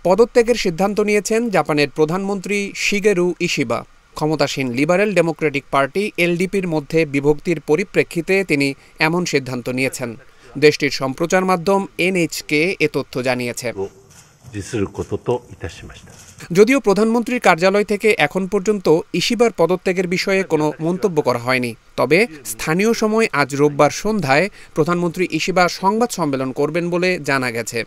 পদত্যাগের সিদ্ধান্ত নিয়েছেন জাপানের প্রধানমন্ত্রী শিগেরু ইশিবা। ক্ষমতাসীন লিবারেল ডেমোক্রেটিক পার্টি এলডিপির মধ্যে বিভক্তির পরিপ্রেক্ষিতে তিনি এমন সিদ্ধান্ত নিয়েছেন। দেশটির সম্প্রচার মাধ্যম এনএইচকে এ তথ্য জানিয়েছে। যদিও প্রধানমন্ত্রীর কার্যালয় থেকে এখন পর্যন্ত ইশিবার পদত্যাগের বিষয়ে কোনো মন্তব্য করা হয়নি, তবে স্থানীয় সময় আজ রোববার সন্ধ্যায় প্রধানমন্ত্রী ইশিবা সংবাদ সম্মেলন করবেন বলে জানা গেছে।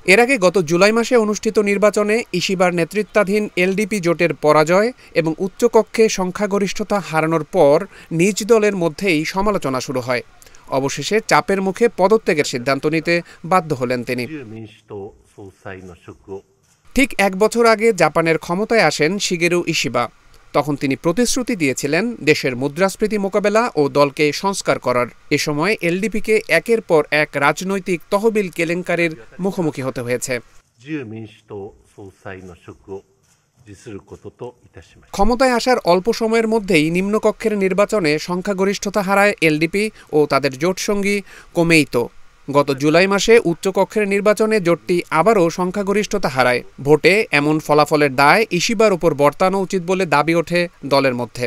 এর আগে গত জুলাই মাসে অনুষ্ঠিত নির্বাচনে ইশিবার নেতৃত্বাধীন এলডিপি জোটের পরাজয় এবং উচ্চকক্ষে সংখ্যাগরিষ্ঠতা হারানোর পর নিজ দলের মধ্যেই সমালোচনা শুরু হয়। অবশেষে চাপের মুখে পদত্যাগের সিদ্ধান্ত নিতে বাধ্য হলেন তিনি। ঠিক এক বছর আগে জাপানের ক্ষমতায় আসেন শিগেরু ইশিবা। তখন তিনি প্রতিশ্রুতি দিয়েছিলেন দেশের মুদ্রাস্ফীতি মোকাবেলা ও দলকে সংস্কার করার। এ সময় এলডিপিকে একের পর এক রাজনৈতিক তহবিল কেলেঙ্কারির মুখোমুখি হতে হয়েছে। ক্ষমতায় আসার অল্প সময়ের মধ্যেই নিম্নকক্ষের নির্বাচনে সংখ্যাগরিষ্ঠতা হারায় এলডিপি ও তাদের জোটসঙ্গী কোমেইতো। গত জুলাই মাসে উচ্চকক্ষের নির্বাচনে জোটটি আবারও সংখ্যাগরিষ্ঠতা হারায়। ভোটে এমন ফলাফলের দায় ইশিবার উপর বর্তানো উচিত বলে দাবি ওঠে দলের মধ্যে।